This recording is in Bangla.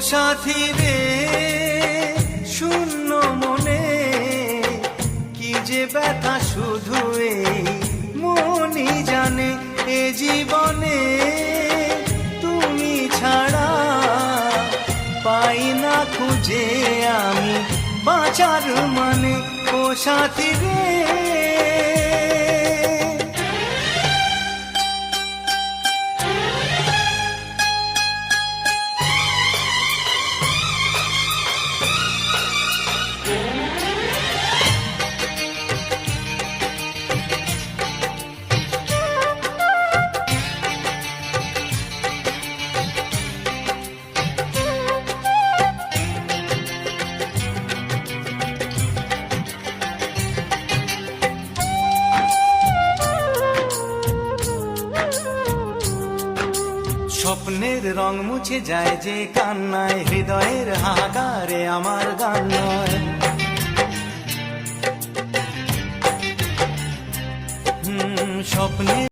সাথী রে শূন্য মনে কি যে ব্যথা শুধু এই মনই জানে। এ জীবনে তুমি ছাড়া পাই না খুঁজে আমি বাঁচার মানে। ও সাথী রে স্বপ্নের রং মুছে যায় যে কান্নায়, হৃদয়ের হাহাকারে আমার গান নয়। স্বপ্নের